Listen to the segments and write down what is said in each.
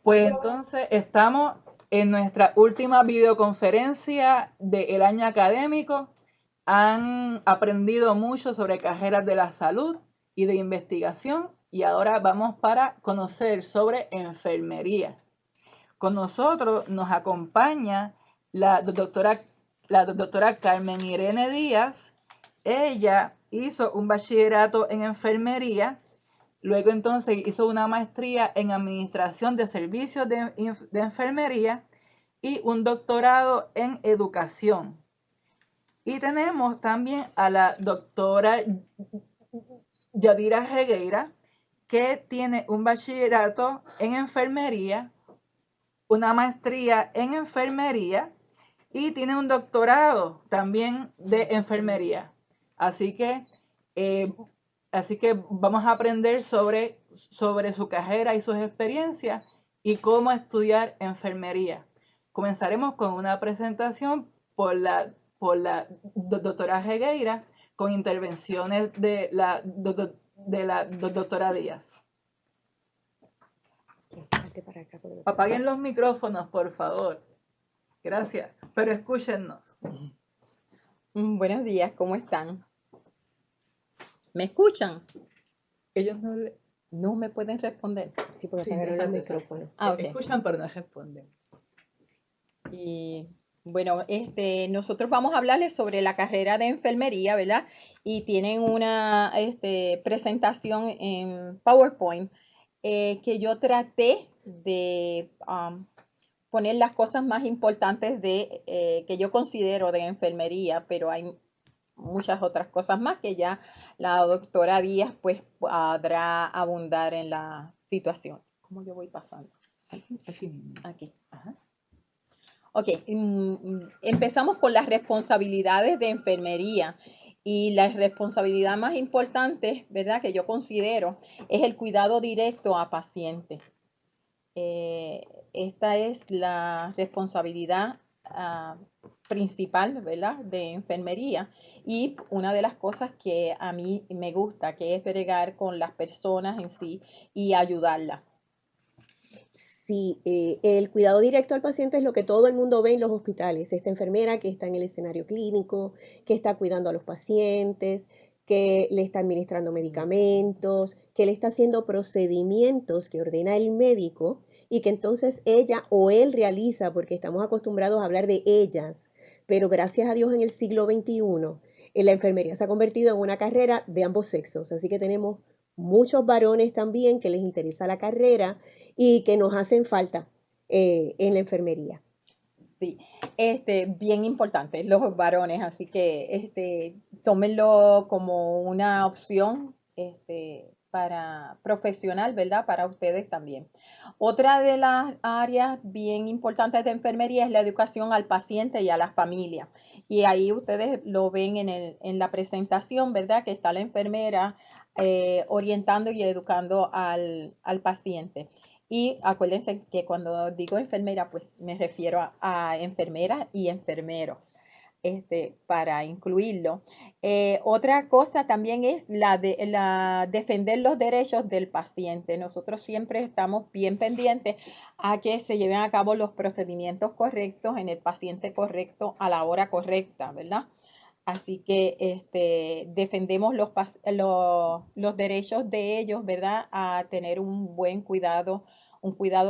Pues entonces estamos en nuestra última videoconferencia del año académico. Han aprendido mucho sobre carreras de la salud y de investigación y ahora vamos para conocer sobre enfermería. Con nosotros nos acompaña la doctora Carmen Irene Díaz. Ella hizo un bachillerato en enfermería. Luego entonces hizo una maestría en administración de servicios de enfermería y un doctorado en educación. Y tenemos también a la doctora Yadira Regueira, que tiene un bachillerato en enfermería, una maestría en enfermería y tiene un doctorado también de enfermería. Así que eh, Así que vamos a aprender sobre su carrera y sus experiencias y cómo estudiar enfermería. Comenzaremos con una presentación por la doctora Regueira con intervenciones de la doctora Díaz. Apaguen los micrófonos, por favor. Gracias, pero escúchenos. Buenos días, ¿cómo están? ¿Me escuchan? Ellos no me pueden responder. Sí, porque apagaron el micrófono. Okay. Escuchan, pero no responden. Y bueno, nosotros vamos a hablarles sobre la carrera de enfermería, ¿verdad? Y tienen una presentación en PowerPoint que yo traté de poner las cosas más importantes que yo considero de enfermería, pero hay muchas otras cosas más que ya la doctora Díaz pues podrá abundar en la situación. ¿Cómo yo voy pasando? Aquí. Ajá. Ok, empezamos con las responsabilidades de enfermería. Y la responsabilidad más importante, ¿verdad?, que yo considero es el cuidado directo a pacientes. Esta es la responsabilidad principal, ¿verdad?, de enfermería, y una de las cosas que a mí me gusta, que es bregar con las personas en sí y ayudarlas. Sí, el cuidado directo al paciente es lo que todo el mundo ve en los hospitales. Esta enfermera que está en el escenario clínico, que está cuidando a los pacientes, que le está administrando medicamentos, que le está haciendo procedimientos que ordena el médico y que entonces ella o él realiza, porque estamos acostumbrados a hablar de ellas, pero gracias a Dios en el siglo XXI, la enfermería se ha convertido en una carrera de ambos sexos, así que tenemos muchos varones también que les interesa la carrera y que nos hacen falta en la enfermería. Sí, bien importante, los varones, así que tómenlo como una opción para profesional, ¿verdad? Para ustedes también. Otra de las áreas bien importantes de enfermería es la educación al paciente y a la familia. Y ahí ustedes lo ven en la presentación, ¿verdad? Que está la enfermera orientando y educando al paciente. Y acuérdense que cuando digo enfermera, pues me refiero a enfermeras y enfermeros, para incluirlo. Otra cosa también es la defender los derechos del paciente. Nosotros siempre estamos bien pendientes a que se lleven a cabo los procedimientos correctos en el paciente correcto a la hora correcta, ¿verdad? Así que defendemos los derechos de ellos, ¿verdad? A tener un cuidado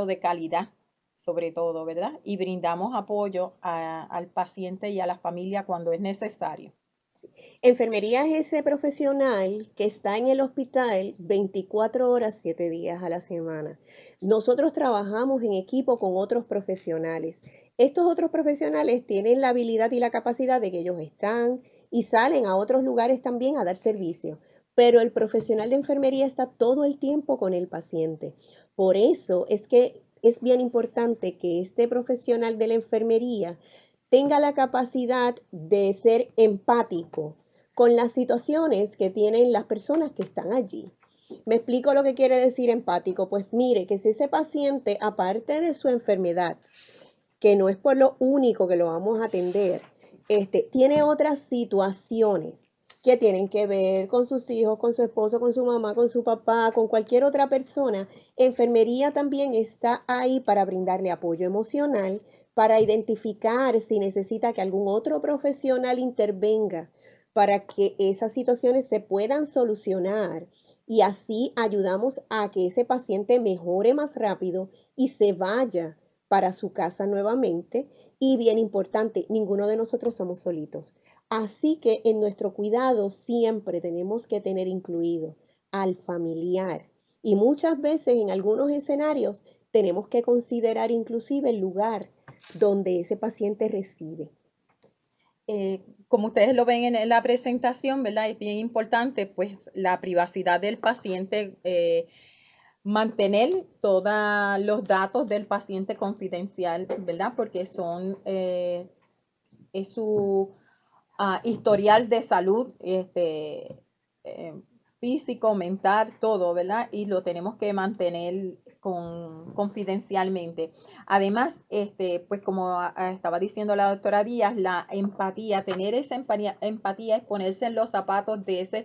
de calidad, sobre todo, ¿verdad? Y brindamos apoyo al paciente y a la familia cuando es necesario. Enfermería es ese profesional que está en el hospital 24 horas, 7 días a la semana. Nosotros trabajamos en equipo con otros profesionales. Estos otros profesionales tienen la habilidad y la capacidad de que ellos están y salen a otros lugares también a dar servicio. Pero el profesional de enfermería está todo el tiempo con el paciente. Por eso es que es bien importante que este profesional de la enfermería tenga la capacidad de ser empático con las situaciones que tienen las personas que están allí. ¿Me explico lo que quiere decir empático? Pues mire, que si ese paciente, aparte de su enfermedad, que no es por lo único que lo vamos a atender, tiene otras situaciones que tienen que ver con sus hijos, con su esposo, con su mamá, con su papá, con cualquier otra persona, enfermería también está ahí para brindarle apoyo emocional, para identificar si necesita que algún otro profesional intervenga para que esas situaciones se puedan solucionar y así ayudamos a que ese paciente mejore más rápido y se vaya para su casa nuevamente. Y bien importante, ninguno de nosotros somos solitos. Así que en nuestro cuidado siempre tenemos que tener incluido al familiar. Y muchas veces en algunos escenarios tenemos que considerar inclusive el lugar donde ese paciente reside. Como ustedes lo ven en la presentación, ¿verdad? Es bien importante, pues, la privacidad del paciente, mantener todos los datos del paciente confidencial, ¿verdad? Porque es su historial de salud, físico, mental, todo, ¿verdad? Y lo tenemos que mantener confidencialmente. Además, pues como estaba diciendo la doctora Díaz, la empatía, tener esa empatía es ponerse en los zapatos de esa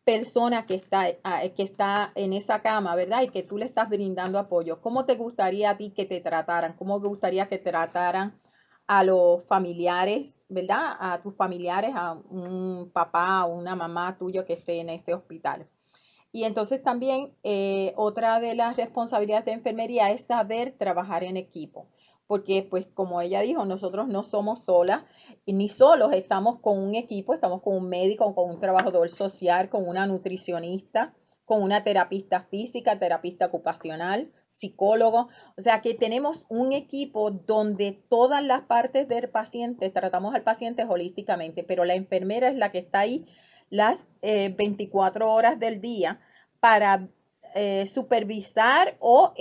persona que está en esa cama, ¿verdad? Y que tú le estás brindando apoyo. ¿Cómo te gustaría a ti que te trataran? ¿Cómo te gustaría que trataran a los familiares, ¿verdad? A tus familiares, a un papá o una mamá tuyo que esté en este hospital? Y entonces también otra de las responsabilidades de enfermería es saber trabajar en equipo, porque pues como ella dijo, nosotros no somos solas ni solos, estamos con un equipo, estamos con un médico, con un trabajador social, con una nutricionista, con una terapista física, terapista ocupacional, psicólogo, o sea que tenemos un equipo donde todas las partes del paciente, tratamos al paciente holísticamente, pero la enfermera es la que está ahí las 24 horas del día para supervisar o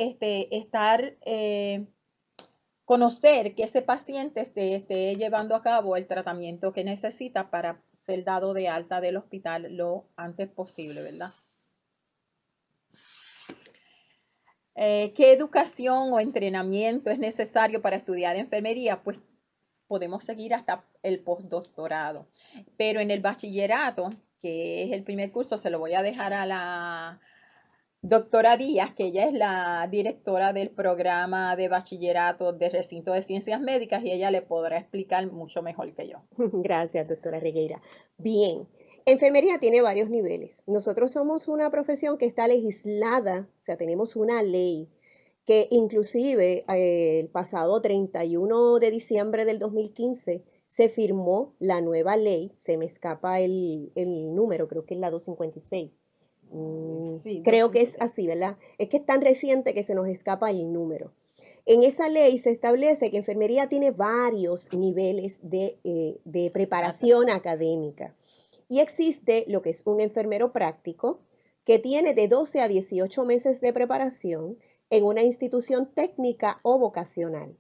conocer que ese paciente esté llevando a cabo el tratamiento que necesita para ser dado de alta del hospital lo antes posible, ¿verdad? ¿Qué educación o entrenamiento es necesario para estudiar enfermería? Pues podemos seguir hasta el postdoctorado, pero en el bachillerato, que es el primer curso, se lo voy a dejar a la doctora Díaz, que ella es la directora del programa de bachillerato de recinto de ciencias médicas y ella le podrá explicar mucho mejor que yo. Gracias, doctora Regueira. Bien, enfermería tiene varios niveles. Nosotros somos una profesión que está legislada, o sea, tenemos una ley que inclusive el pasado 31 de diciembre del 2015 se firmó la nueva ley, se me escapa el número, creo que es la 256. Sí, Creo que es 256. así, ¿verdad? Es que es tan reciente que se nos escapa el número. En esa ley se establece que enfermería tiene varios niveles de preparación académica y existe lo que es un enfermero práctico que tiene de 12 a 18 meses de preparación en una institución técnica o vocacional.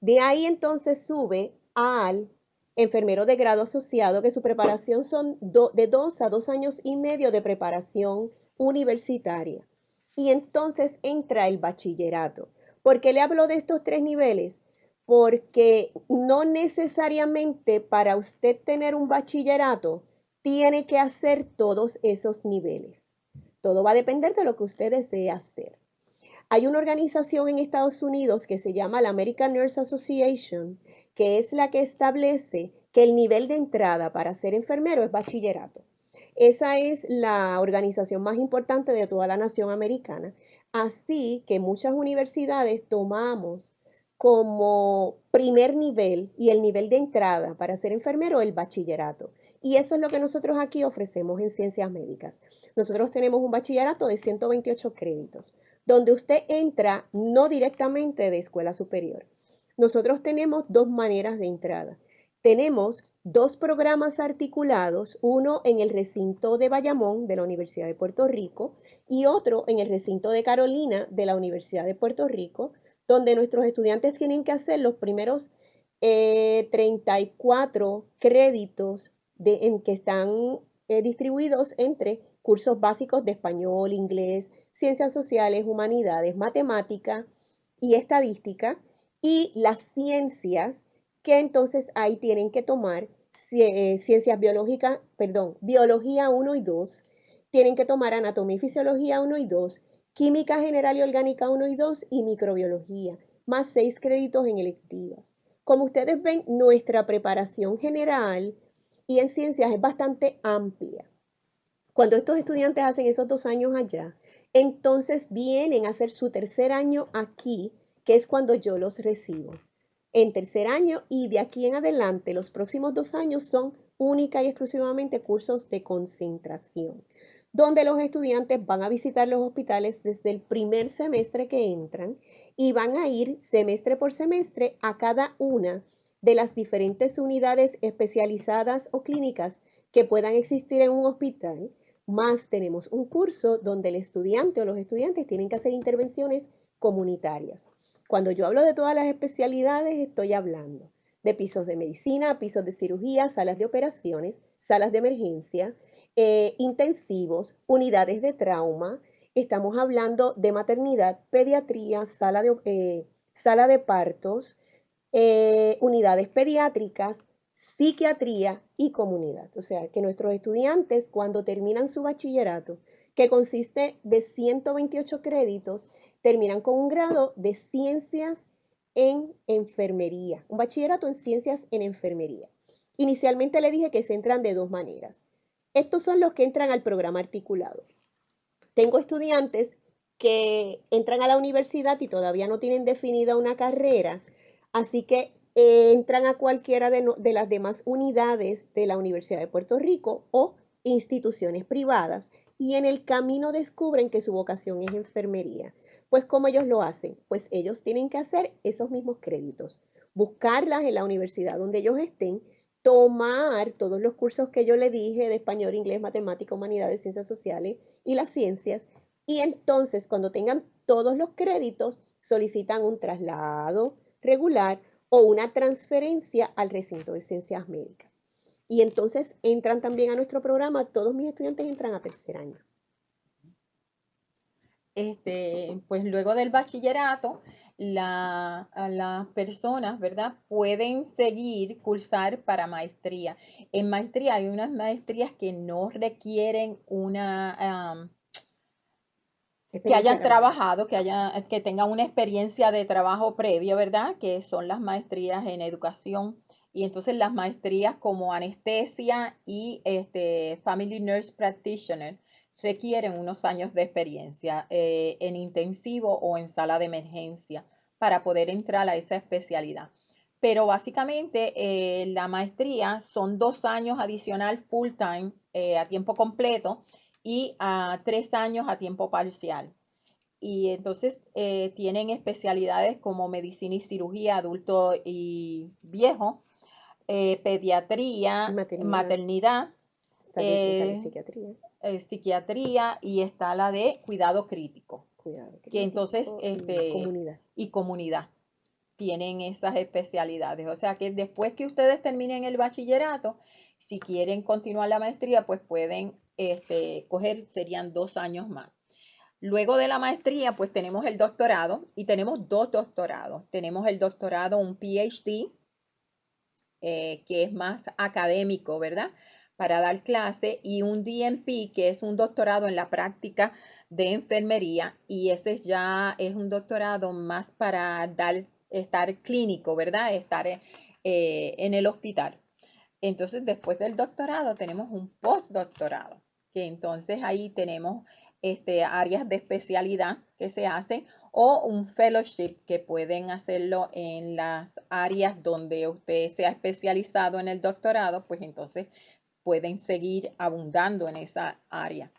De ahí entonces sube al enfermero de grado asociado, que su preparación son de 2 a 2 años y medio de preparación universitaria. Y entonces entra el bachillerato. ¿Por qué le hablo de estos tres niveles? Porque no necesariamente para usted tener un bachillerato tiene que hacer todos esos niveles. Todo va a depender de lo que usted desee hacer. Hay una organización en Estados Unidos que se llama la American Nurse Association, que es la que establece que el nivel de entrada para ser enfermero es bachillerato. Esa es la organización más importante de toda la nación americana. Así que muchas universidades tomamos como primer nivel y el nivel de entrada para ser enfermero el bachillerato. Y eso es lo que nosotros aquí ofrecemos en ciencias médicas. Nosotros tenemos un bachillerato de 128 créditos, donde usted entra no directamente de escuela superior. Nosotros tenemos dos maneras de entrada. Tenemos dos programas articulados, uno en el recinto de Bayamón de la Universidad de Puerto Rico y otro en el recinto de Carolina de la Universidad de Puerto Rico, donde nuestros estudiantes tienen que hacer los primeros 34 créditos en que están distribuidos entre cursos básicos de español, inglés, ciencias sociales, humanidades, matemática y estadística, y las ciencias que entonces ahí tienen que tomar ciencias biológicas, perdón, biología 1 y 2, tienen que tomar anatomía y fisiología 1 y 2, química general y orgánica 1 y 2 y microbiología, más 6 créditos en electivas. Como ustedes ven, nuestra preparación general y en ciencias es bastante amplia. Cuando estos estudiantes hacen esos 2 años allá, entonces vienen a hacer su tercer año aquí, que es cuando yo los recibo. En tercer año y de aquí en adelante, los próximos 2 años son única y exclusivamente cursos de concentración, donde los estudiantes van a visitar los hospitales desde el primer semestre que entran y van a ir semestre por semestre a cada una de las diferentes unidades especializadas o clínicas que puedan existir en un hospital, más tenemos un curso donde el estudiante o los estudiantes tienen que hacer intervenciones comunitarias. Cuando yo hablo de todas las especialidades, estoy hablando de pisos de medicina, pisos de cirugía, salas de operaciones, salas de emergencia, intensivos, unidades de trauma. Estamos hablando de maternidad, pediatría, sala de partos, unidades pediátricas, psiquiatría y comunidad. O sea, que nuestros estudiantes cuando terminan su bachillerato, que consiste de 128 créditos, terminan con un grado de ciencias en enfermería, un bachillerato en ciencias en enfermería. Inicialmente le dije que se entran de dos maneras. Estos son los que entran al programa articulado. Tengo estudiantes que entran a la universidad y todavía no tienen definida una carrera, así que entran a cualquiera de las demás unidades de la Universidad de Puerto Rico o instituciones privadas y en el camino descubren que su vocación es enfermería. Pues ¿cómo ellos lo hacen? Pues ellos tienen que hacer esos mismos créditos, buscarlas en la universidad donde ellos estén, tomar todos los cursos que yo le dije de español, inglés, matemática, humanidades, ciencias sociales y las ciencias, y entonces cuando tengan todos los créditos solicitan un traslado regular o una transferencia al recinto de ciencias médicas. Y entonces entran también a nuestro programa, todos mis estudiantes entran a tercer año. Pues luego del bachillerato, las personas, ¿verdad? Pueden seguir cursar para maestría. En maestría hay unas maestrías que no requieren que hayan trabajado, que tengan una experiencia de trabajo previa, ¿verdad? Que son las maestrías en educación. Y entonces las maestrías como anestesia y Family Nurse Practitioner requieren unos años de experiencia en intensivo o en sala de emergencia para poder entrar a esa especialidad. Pero básicamente la maestría son 2 años adicional full time a tiempo completo y a 3 años a tiempo parcial. Y entonces tienen especialidades como medicina y cirugía, adulto y viejo, pediatría, maternidad, psiquiatría. Psiquiatría y está la de cuidado crítico. Que entonces y comunidad tienen esas especialidades. O sea que después que ustedes terminen el bachillerato, si quieren continuar la maestría, pues pueden coger, serían 2 años más. Luego de la maestría, pues tenemos el doctorado y tenemos 2 doctorados. Tenemos el doctorado, un PhD, que es más académico, ¿verdad? Para dar clase, y un DNP, que es un doctorado en la práctica de enfermería, y ese ya es un doctorado más para estar clínico, ¿verdad? Estar en el hospital. Entonces, después del doctorado tenemos un postdoctorado, que entonces ahí tenemos áreas de especialidad que se hacen o un fellowship que pueden hacerlo en las áreas donde usted se ha especializado en el doctorado, pues entonces pueden seguir abundando en esa área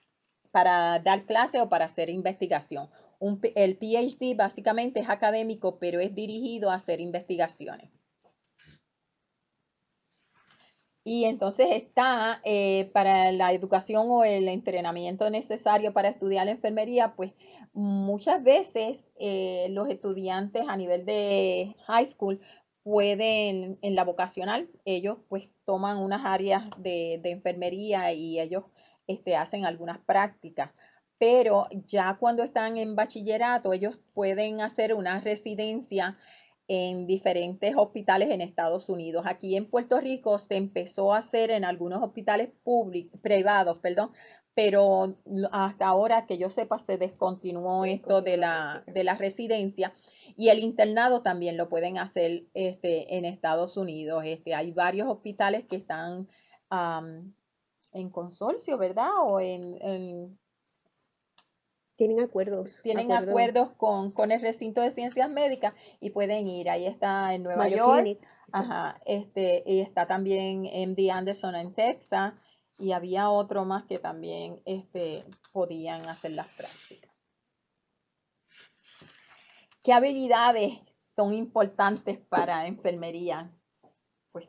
para dar clase o para hacer investigación. El PhD básicamente es académico, pero es dirigido a hacer investigaciones. Y entonces está para la educación o el entrenamiento necesario para estudiar la enfermería, pues muchas veces los estudiantes a nivel de high school pueden, en la vocacional, ellos pues toman unas áreas de enfermería y ellos hacen algunas prácticas. Pero ya cuando están en bachillerato, ellos pueden hacer una residencia en diferentes hospitales en Estados Unidos. Aquí en Puerto Rico se empezó a hacer en algunos hospitales privados, perdón, pero hasta ahora que yo sepa se descontinuó esto de la residencia, y el internado también lo pueden hacer en Estados Unidos. Hay varios hospitales que están en consorcio, ¿verdad? O Tienen acuerdos. tienen acuerdos con el recinto de ciencias médicas y pueden ir. Ahí está en Nueva Mayo York, Clinic. ajá, y está también MD Anderson en Texas, y había otro más que también podían hacer las prácticas. ¿Qué habilidades son importantes para enfermería? Pues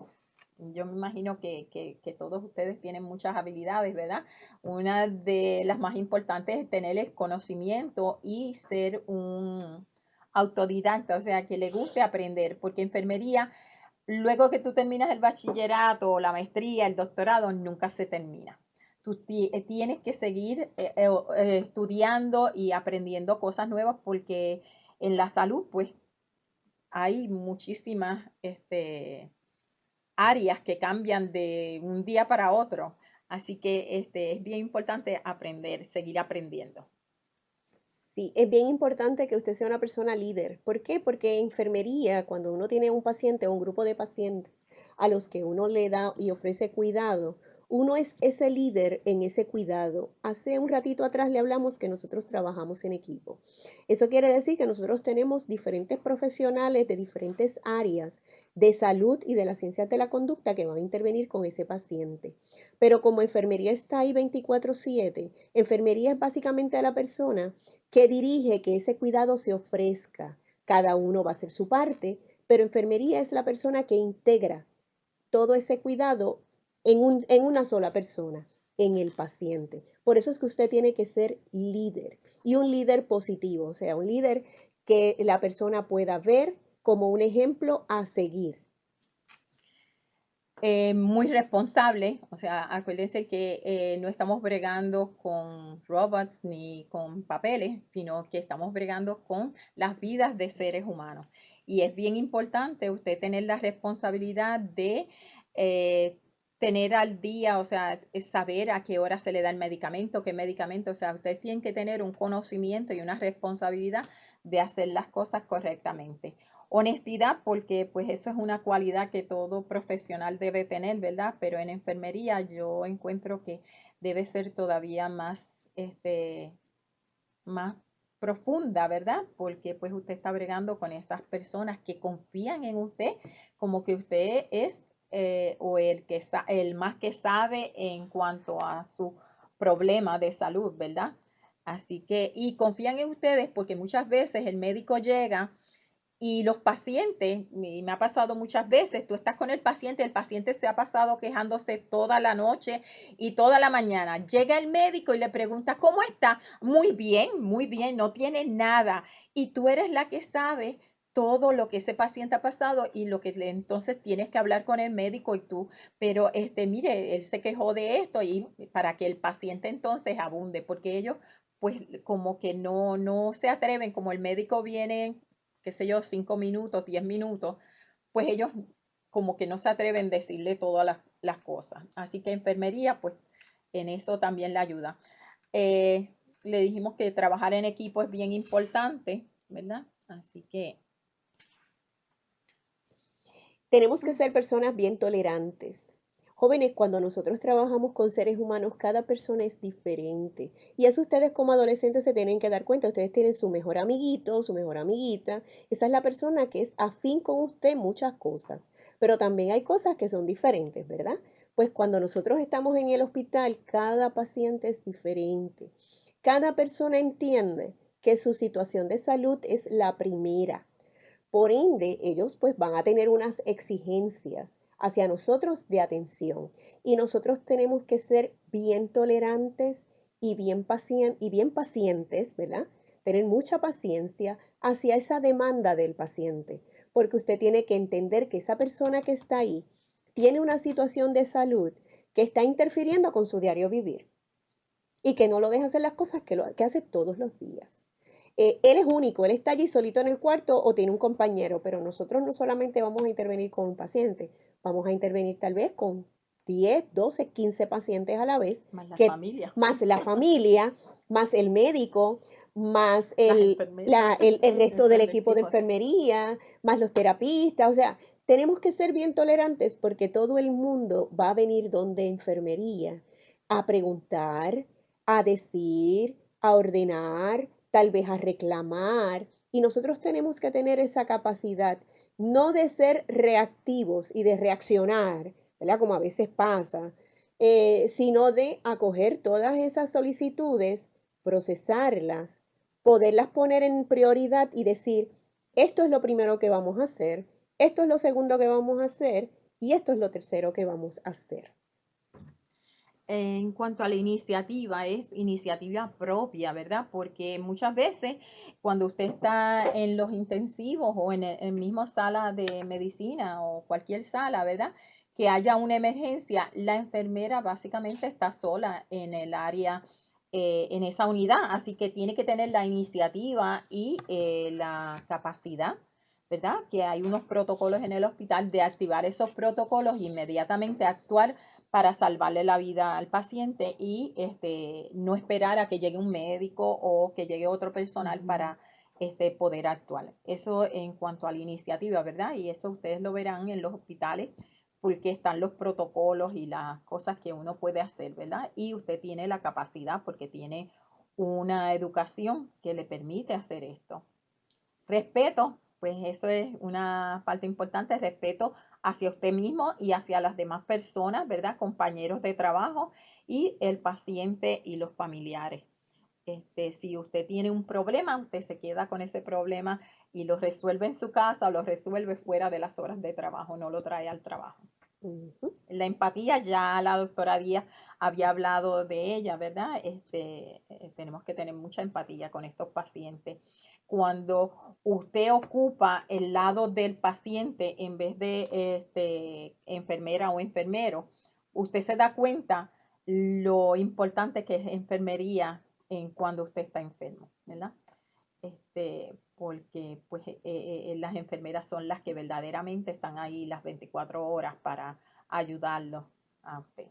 yo me imagino que todos ustedes tienen muchas habilidades, ¿verdad? Una de las más importantes es tener el conocimiento y ser un autodidacta, o sea, que le guste aprender, porque enfermería, luego que tú terminas el bachillerato, la maestría, el doctorado, nunca se termina. Tú tienes que seguir estudiando y aprendiendo cosas nuevas, porque en la salud, pues, hay muchísimas áreas que cambian de un día para otro. Así que es bien importante aprender, seguir aprendiendo. Sí, es bien importante que usted sea una persona líder. ¿Por qué? Porque en enfermería, cuando uno tiene un paciente o un grupo de pacientes a los que uno le da y ofrece cuidado, uno es ese líder en ese cuidado. Hace un ratito atrás le hablamos que nosotros trabajamos en equipo. Eso quiere decir que nosotros tenemos diferentes profesionales de diferentes áreas de salud y de las ciencias de la conducta que van a intervenir con ese paciente. Pero como enfermería está ahí 24/7, enfermería es básicamente la persona que dirige que ese cuidado se ofrezca. Cada uno va a hacer su parte, pero enfermería es la persona que integra todo ese cuidado en una sola persona, en el paciente. Por eso es que usted tiene que ser líder, y un líder positivo, o sea, un líder que la persona pueda ver como un ejemplo a seguir. Muy responsable, o sea, acuérdense que no estamos bregando con robots ni con papeles, sino que estamos bregando con las vidas de seres humanos. Y es bien importante usted tener la responsabilidad de tener al día, o sea, saber a qué hora se le da el medicamento, qué medicamento, o sea, usted tiene que tener un conocimiento y una responsabilidad de hacer las cosas correctamente. Honestidad, porque pues eso es una cualidad que todo profesional debe tener, ¿verdad? Pero en enfermería yo encuentro que debe ser todavía más, más profunda, ¿verdad? Porque pues usted está bregando con esas personas que confían en usted, como que usted es o el más que sabe en cuanto a su problema de salud, ¿verdad? Así que, y confían en ustedes porque muchas veces el médico llega y los pacientes, y me ha pasado muchas veces, tú estás con el paciente se ha pasado quejándose toda la noche y toda la mañana. Llega el médico y le pregunta, ¿cómo está? Muy bien, no tiene nada. Y tú eres la que sabe todo lo que ese paciente ha pasado y lo que entonces tienes que hablar con el médico y tú, pero mire, él se quejó de esto, y para que el paciente entonces abunde, porque ellos pues como que no se atreven, como el médico viene, qué sé yo, 5 minutos, 10 minutos, pues ellos como que no se atreven a decirle todas las cosas. Así que enfermería, pues en eso también le ayuda. Le dijimos que trabajar en equipo es bien importante, ¿verdad? Así que tenemos que ser personas bien tolerantes. Jóvenes, cuando nosotros trabajamos con seres humanos, cada persona es diferente. Y eso ustedes como adolescentes se tienen que dar cuenta. Ustedes tienen su mejor amiguito, su mejor amiguita. Esa es la persona que es afín con usted en muchas cosas. Pero también hay cosas que son diferentes, ¿verdad? Pues cuando nosotros estamos en el hospital, cada paciente es diferente. Cada persona entiende que su situación de salud es la primera. Por ende, ellos pues van a tener unas exigencias hacia nosotros de atención, y nosotros tenemos que ser bien tolerantes y bien pacientes, ¿verdad? Tener mucha paciencia hacia esa demanda del paciente, porque usted tiene que entender que esa persona que está ahí tiene una situación de salud que está interfiriendo con su diario vivir y que no lo deja hacer las cosas que hace todos los días. él es único, él está allí solito en el cuarto o tiene un compañero, pero nosotros no solamente vamos a intervenir con un paciente, vamos a intervenir tal vez con 10, 12, 15 pacientes a la vez, Más la que, familia. más la familia, más el médico, más Las enfermeras. el resto del El equipo de equipo, sí. enfermería, más los terapistas, o sea, tenemos que ser bien tolerantes porque todo el mundo va a venir donde enfermería a preguntar, a decir, a ordenar, tal vez a reclamar, y nosotros tenemos que tener esa capacidad, no de ser reactivos y de reaccionar, ¿verdad? Como a veces pasa, sino de acoger todas esas solicitudes, procesarlas, poderlas poner en prioridad y decir, esto es lo primero que vamos a hacer, esto es lo segundo que vamos a hacer y esto es lo tercero que vamos a hacer. En cuanto a la iniciativa, es iniciativa propia, ¿verdad? Porque muchas veces cuando usted está en los intensivos o en el mismo sala de medicina o cualquier sala, ¿verdad? Que haya una emergencia, la enfermera básicamente está sola en el área, en esa unidad, así que tiene que tener la iniciativa y la capacidad, ¿verdad? Que hay unos protocolos en el hospital de activar esos protocolos e inmediatamente actuar para salvarle la vida al paciente y no esperar a que llegue un médico o que llegue otro personal para poder actuar. Eso en cuanto a la iniciativa, ¿verdad? Y eso ustedes lo verán en los hospitales porque están los protocolos y las cosas que uno puede hacer, ¿verdad? Y usted tiene la capacidad porque tiene una educación que le permite hacer esto. Respeto, pues eso es una parte importante, respeto hacia usted mismo y hacia las demás personas, ¿verdad? Compañeros de trabajo y el paciente y los familiares. Si usted tiene un problema, usted se queda con ese problema y lo resuelve en su casa o lo resuelve fuera de las horas de trabajo, no lo trae al trabajo. La empatía, ya la doctora Díaz había hablado de ella, ¿verdad? Tenemos que tener mucha empatía con estos pacientes. Cuando usted ocupa el lado del paciente en vez de enfermera o enfermero, usted se da cuenta lo importante que es enfermería en cuando usted está enfermo, ¿verdad? Porque pues las enfermeras son las que verdaderamente están ahí las 24 horas para ayudarlo a usted.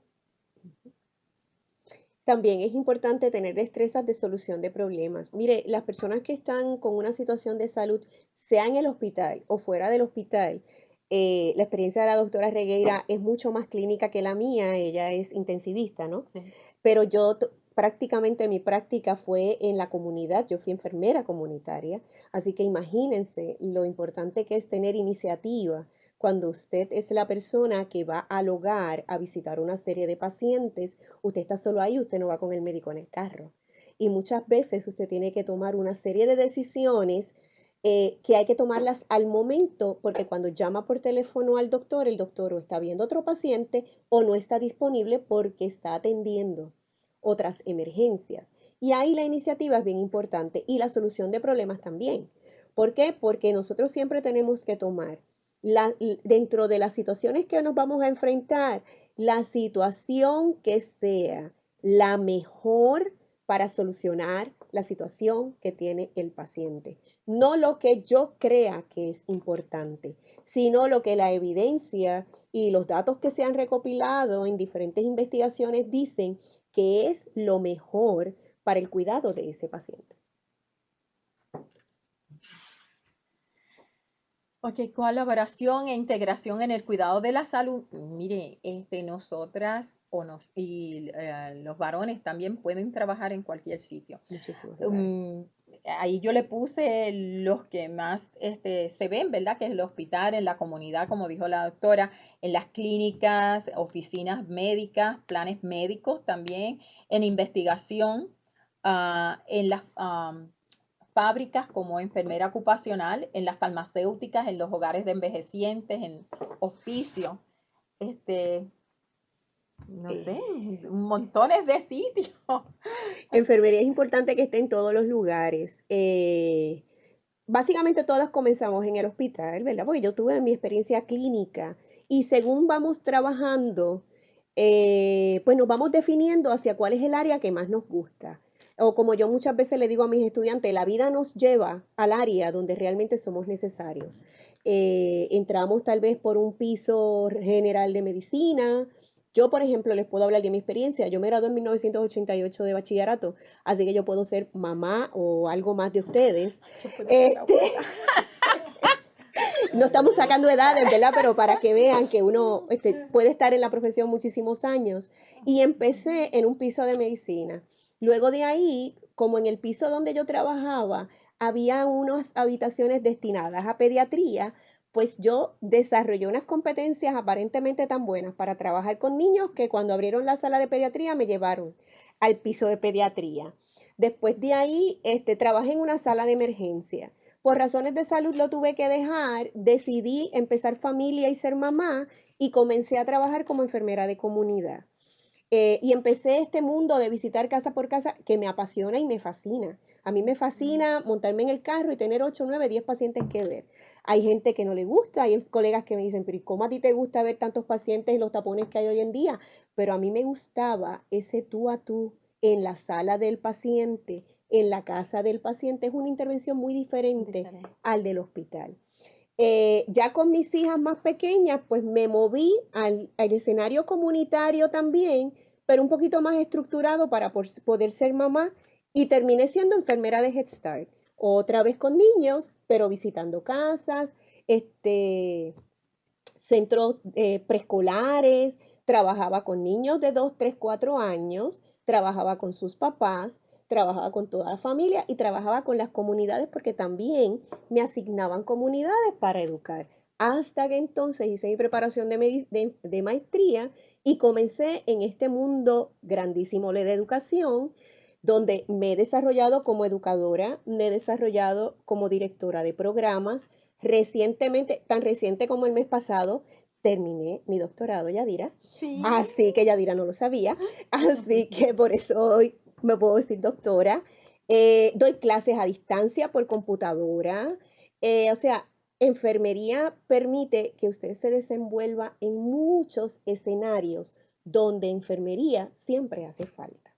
También es importante tener destrezas de solución de problemas. Mire, las personas que están con una situación de salud, sea en el hospital o fuera del hospital, la experiencia de la doctora Regueira es mucho más clínica que la mía, ella es intensivista, ¿no? Sí. Pero yo prácticamente mi práctica fue en la comunidad, yo fui enfermera comunitaria, así que imagínense lo importante que es tener iniciativa cuando usted es la persona que va al hogar a visitar una serie de pacientes, usted está solo ahí, usted no va con el médico en el carro. Y muchas veces usted tiene que tomar una serie de decisiones que hay que tomarlas al momento, porque cuando llama por teléfono al doctor, el doctor o está viendo otro paciente o no está disponible porque está atendiendo otras emergencias. Y ahí la iniciativa es bien importante y la solución de problemas también. ¿Por qué? Porque nosotros siempre tenemos que tomar dentro de las situaciones que nos vamos a enfrentar, la situación que sea la mejor para solucionar la situación que tiene el paciente. No lo que yo crea que es importante, sino lo que la evidencia y los datos que se han recopilado en diferentes investigaciones dicen que es lo mejor para el cuidado de ese paciente. Ok, colaboración e integración en el cuidado de la salud. Mire, nosotras y los varones también pueden trabajar en cualquier sitio. Muchísimos lugares. Ahí yo le puse los que más se ven, ¿verdad? Que es el hospital, en la comunidad, como dijo la doctora, en las clínicas, oficinas médicas, planes médicos también, en investigación, en las fábricas como enfermera ocupacional, en las farmacéuticas, en los hogares de envejecientes, en hospicios, no sé, montones de sitios. Enfermería es importante que esté en todos los lugares. Básicamente todas comenzamos en el hospital, ¿verdad? Porque yo tuve mi experiencia clínica y según vamos trabajando, pues nos vamos definiendo hacia cuál es el área que más nos gusta. o como yo muchas veces le digo a mis estudiantes, la vida nos lleva al área donde realmente somos necesarios. Entramos tal vez por un piso general de medicina. Yo, por ejemplo, les puedo hablar de mi experiencia. Yo me gradué en 1988 de bachillerato, así que yo puedo ser mamá o algo más de ustedes. No estamos sacando edades, ¿verdad? Pero para que vean que uno puede estar en la profesión muchísimos años. Y empecé en un piso de medicina. Luego de ahí, como en el piso donde yo trabajaba, había unas habitaciones destinadas a pediatría, pues yo desarrollé unas competencias aparentemente tan buenas para trabajar con niños que cuando abrieron la sala de pediatría me llevaron al piso de pediatría. Después de ahí, trabajé en una sala de emergencia. Por razones de salud lo tuve que dejar, decidí empezar familia y ser mamá y comencé a trabajar como enfermera de comunidad. Y empecé este mundo de visitar casa por casa que me apasiona y me fascina. A mí me fascina montarme en el carro y tener 8, 9, 10 pacientes que ver. Hay gente que no le gusta, hay colegas que me dicen, pero ¿y cómo a ti te gusta ver tantos pacientes y los tapones que hay hoy en día? Pero a mí me gustaba ese tú a tú en la sala del paciente, en la casa del paciente. Es una intervención muy diferente al del hospital. Ya con mis hijas más pequeñas, pues me moví al escenario comunitario también, pero un poquito más estructurado para poder ser mamá y terminé siendo enfermera de Head Start. Otra vez con niños, pero visitando casas, centros preescolares, trabajaba con niños de 2, 3, 4 años, trabajaba con sus papás, trabajaba con toda la familia y trabajaba con las comunidades porque también me asignaban comunidades para educar. Hasta que entonces hice mi preparación de maestría y comencé en este mundo grandísimo de educación, donde me he desarrollado como educadora, me he desarrollado como directora de programas. Recientemente, tan reciente como el mes pasado, terminé mi doctorado, Yadira. Sí. Así que Yadira no lo sabía. Así que por eso hoy me puedo decir doctora. Doy clases a distancia por computadora. O sea, enfermería permite que usted se desenvuelva en muchos escenarios donde enfermería siempre hace falta.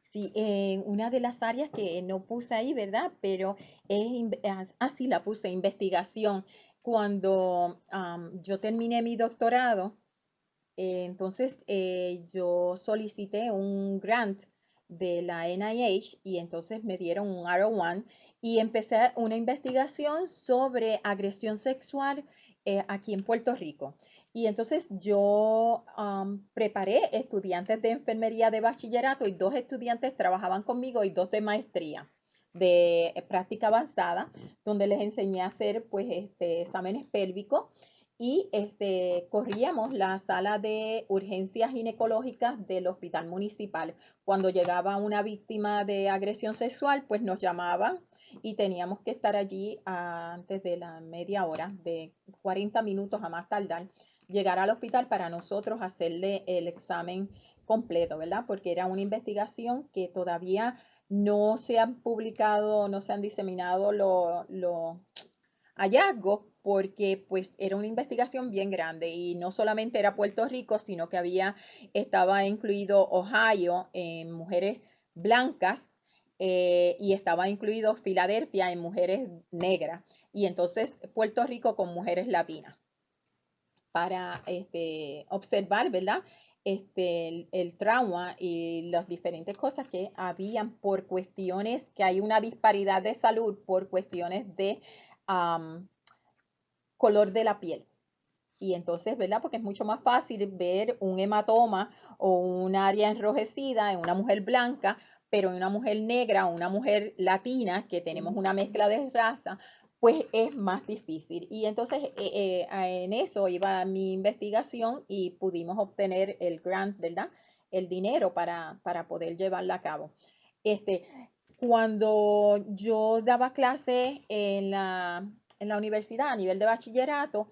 Sí, una de las áreas que no puse ahí, ¿verdad? Pero así la puse, investigación. Cuando yo terminé mi doctorado, entonces yo solicité un grant de la NIH y entonces me dieron un R01 y empecé una investigación sobre agresión sexual aquí en Puerto Rico. Y entonces yo preparé estudiantes de enfermería de bachillerato y 2 estudiantes trabajaban conmigo y 2 de maestría de práctica avanzada, donde les enseñé a hacer pues exámenes pélvicos y corríamos la sala de urgencias ginecológicas del hospital municipal. Cuando llegaba una víctima de agresión sexual, pues nos llamaban y teníamos que estar allí antes de la media hora, de 40 minutos a más tardar, llegar al hospital para nosotros hacerle el examen completo, ¿verdad? Porque era una investigación que todavía no se han publicado, no se han diseminado los hallazgos porque pues era una investigación bien grande y no solamente era Puerto Rico, sino que estaba incluido Ohio en mujeres blancas y estaba incluido Filadelfia en mujeres negras y entonces Puerto Rico con mujeres latinas para observar, ¿verdad? El trauma y las diferentes cosas que habían por cuestiones, que hay una disparidad de salud por cuestiones de color de la piel. Y entonces, ¿verdad? Porque es mucho más fácil ver un hematoma o un área enrojecida en una mujer blanca, pero en una mujer negra o una mujer latina, que tenemos una mezcla de raza, pues es más difícil. Y entonces en eso iba mi investigación y pudimos obtener el grant, ¿verdad? El dinero para poder llevarla a cabo. Cuando yo daba clases en la universidad a nivel de bachillerato,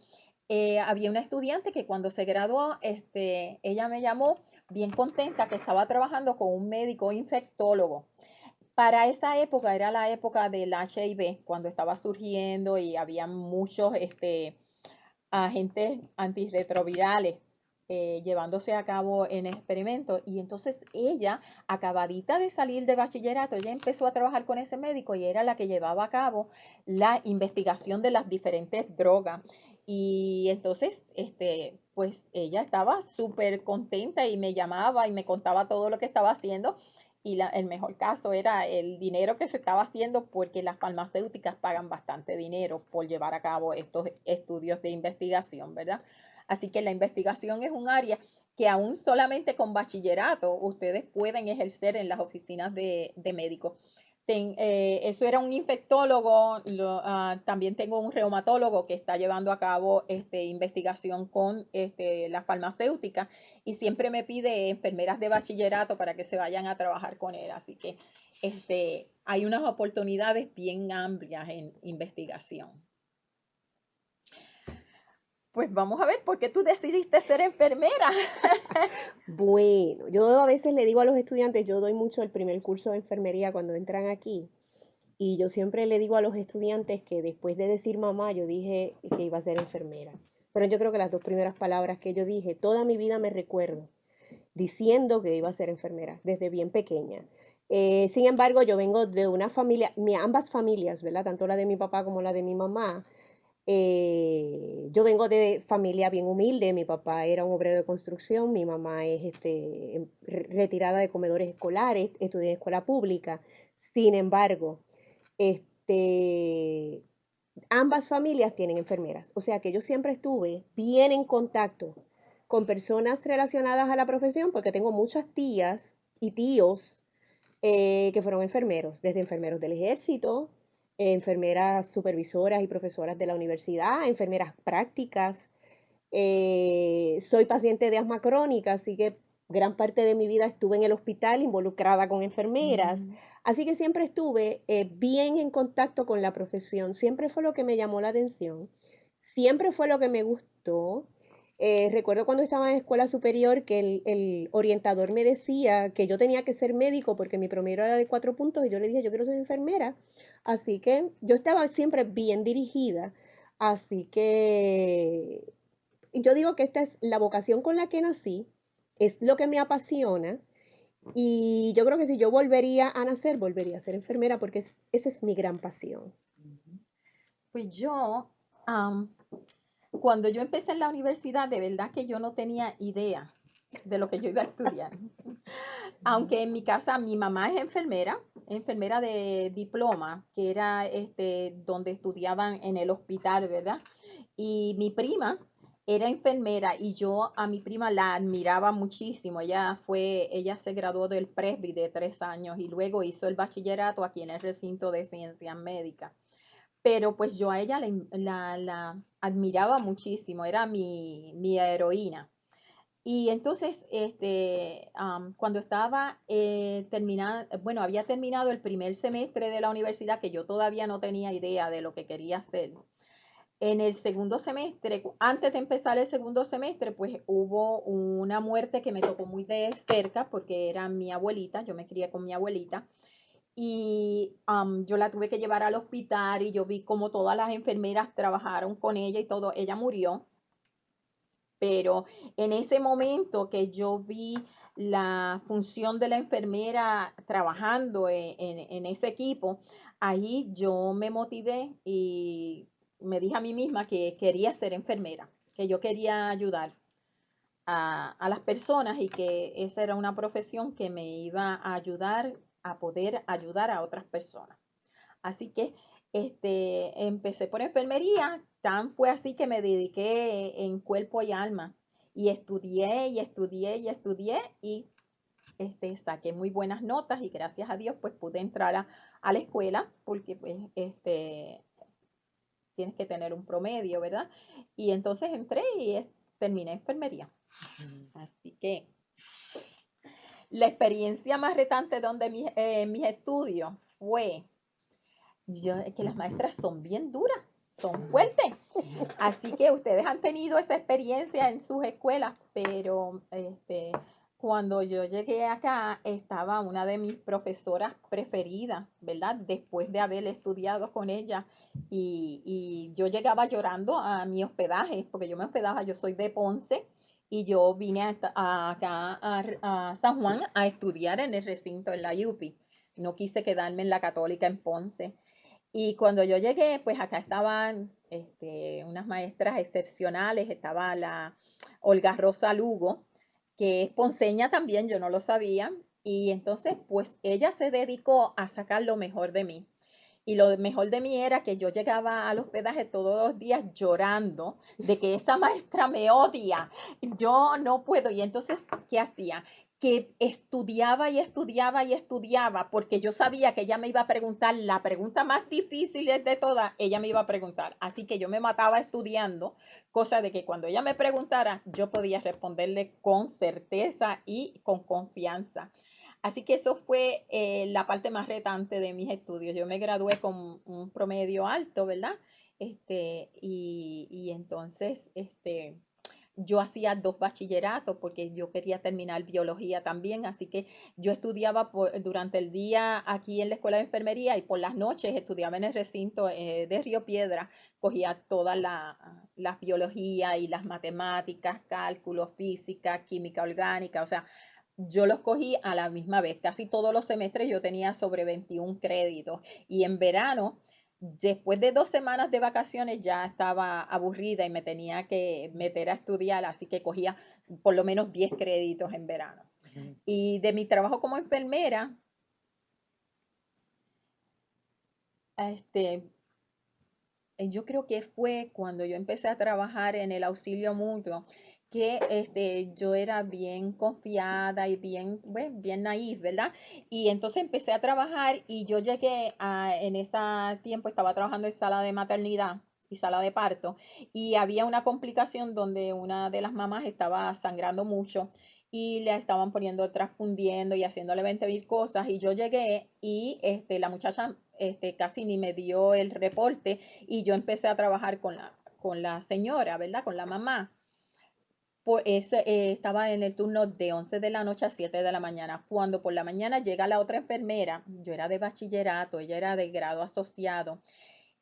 había una estudiante que cuando se graduó, ella me llamó bien contenta que estaba trabajando con un médico infectólogo. Para esa época era la época del HIV, cuando estaba surgiendo y había muchos agentes antirretrovirales llevándose a cabo en experimentos. Y entonces ella, acabadita de salir de bachillerato, ella empezó a trabajar con ese médico y era la que llevaba a cabo la investigación de las diferentes drogas. Y entonces, pues ella estaba súper contenta y me llamaba y me contaba todo lo que estaba haciendo. Y el mejor caso era el dinero que se estaba haciendo porque las farmacéuticas pagan bastante dinero por llevar a cabo estos estudios de investigación, ¿verdad? Así que la investigación es un área que aún solamente con bachillerato ustedes pueden ejercer en las oficinas de médicos. Eso era un infectólogo, también tengo un reumatólogo que está llevando a cabo investigación con la farmacéutica y siempre me pide enfermeras de bachillerato para que se vayan a trabajar con él. Así que hay unas oportunidades bien amplias en investigación. Pues vamos a ver, ¿por qué tú decidiste ser enfermera? Bueno, yo a veces le digo a los estudiantes, yo doy mucho el primer curso de enfermería cuando entran aquí, y yo siempre le digo a los estudiantes que después de decir mamá, yo dije que iba a ser enfermera. Pero yo creo que las dos primeras palabras que yo dije, toda mi vida me recuerdo diciendo que iba a ser enfermera, desde bien pequeña. Sin embargo, yo vengo de una familia, ambas familias, ¿verdad? Tanto la de mi papá como la de mi mamá. Yo vengo de familia bien humilde, mi papá era un obrero de construcción, mi mamá es retirada de comedores escolares, estudié en escuela pública. Sin embargo, este, ambas familias tienen enfermeras, o sea que yo siempre estuve bien en contacto con personas relacionadas a la profesión porque tengo muchas tías y tíos que fueron enfermeros, desde enfermeros del ejército, enfermeras supervisoras y profesoras de la universidad, enfermeras prácticas. Soy paciente de asma crónica, así que gran parte de mi vida estuve en el hospital involucrada con enfermeras. Así que siempre estuve bien en contacto con la profesión. Siempre fue lo que me llamó la atención. Siempre fue lo que me gustó. Recuerdo cuando estaba en escuela superior que el orientador me decía que yo tenía que ser médico porque mi promedio era de 4 puntos y yo le dije, yo quiero ser enfermera. Así que yo estaba siempre bien dirigida. Así que yo digo que esta es la vocación con la que nací, es lo que me apasiona y yo creo que si yo volvería a nacer, volvería a ser enfermera porque esa es mi gran pasión. Pues yo, cuando yo empecé en la universidad, de verdad que yo no tenía idea de lo que yo iba a estudiar. Aunque en mi casa mi mamá es enfermera de diploma, que era donde estudiaban en el hospital, ¿verdad? Y mi prima era enfermera y yo a mi prima la admiraba muchísimo. Ella se graduó del Presby de 3 años y luego hizo el bachillerato aquí en el recinto de ciencias médicas. Pero pues yo a ella la admiraba muchísimo, era mi heroína. Y entonces, cuando estaba bueno, había terminado el primer semestre de la universidad, que yo todavía no tenía idea de lo que quería hacer. En el segundo semestre, antes de empezar el segundo semestre, pues hubo una muerte que me tocó muy de cerca porque era mi abuelita, yo me crié con mi abuelita y yo la tuve que llevar al hospital y yo vi como todas las enfermeras trabajaron con ella y todo, ella murió, pero en ese momento que yo vi la función de la enfermera trabajando en ese equipo, ahí yo me motivé y me dije a mí misma que quería ser enfermera, que yo quería ayudar a las personas y que esa era una profesión que me iba a ayudar a poder ayudar a otras personas. Así que empecé por enfermería, tan fue así que me dediqué en cuerpo y alma y estudié y estudié y estudié y saqué muy buenas notas y gracias a Dios pues pude entrar a la escuela porque pues tienes que tener un promedio, ¿verdad? Y entonces entré y terminé enfermería. Así que la experiencia más retante donde mis estudios fue que las maestras son bien duras, son fuertes. Así que ustedes han tenido esa experiencia en sus escuelas, pero cuando yo llegué acá estaba una de mis profesoras preferidas, ¿verdad? Después de haber estudiado con ella y yo llegaba llorando a mi hospedaje, porque yo me hospedaba, yo soy de Ponce y yo vine acá a San Juan a estudiar en el recinto, en la UPI. No quise quedarme en la Católica en Ponce. Y cuando yo llegué, pues acá estaban unas maestras excepcionales, estaba la Olga Rosa Lugo, que es ponceña también, yo no lo sabía, y entonces pues ella se dedicó a sacar lo mejor de mí. Y lo mejor de mí era que yo llegaba al hospedaje todos los días llorando de que esa maestra me odia. Yo no puedo. Y entonces, ¿qué hacía? Que estudiaba y estudiaba y estudiaba, porque yo sabía que ella me iba a preguntar la pregunta más difícil de todas, ella me iba a preguntar. Así que yo me mataba estudiando, cosa de que cuando ella me preguntara, yo podía responderle con certeza y con confianza. Así que eso fue la parte más retante de mis estudios. Yo me gradué con un promedio alto, ¿verdad? Y entonces yo hacía 2 bachilleratos porque yo quería terminar biología también, así que yo estudiaba durante el día aquí en la escuela de enfermería y por las noches estudiaba en el recinto de Río Piedra, cogía todas las biologías y las matemáticas, cálculo, física, química orgánica, o sea, yo los cogí a la misma vez. Casi todos los semestres yo tenía sobre 21 créditos. Y en verano, después de 2 semanas de vacaciones, ya estaba aburrida y me tenía que meter a estudiar, así que cogía por lo menos 10 créditos en verano. Y de mi trabajo como enfermera, este, yo creo que fue cuando yo empecé a trabajar en el auxilio mutuo que yo era bien confiada y bien, bueno, bien naif, ¿verdad? Y entonces empecé a trabajar y yo llegué en ese tiempo estaba trabajando en sala de maternidad y sala de parto y había una complicación donde una de las mamás estaba sangrando mucho y le estaban poniendo transfundiendo y haciéndole 20.000 cosas y yo llegué y la muchacha casi ni me dio el reporte y yo empecé a trabajar con la señora, ¿verdad? Con la mamá. Estaba en el turno de 11 de la noche a 7 de la mañana. Cuando por la mañana llega la otra enfermera, yo era de bachillerato, ella era de grado asociado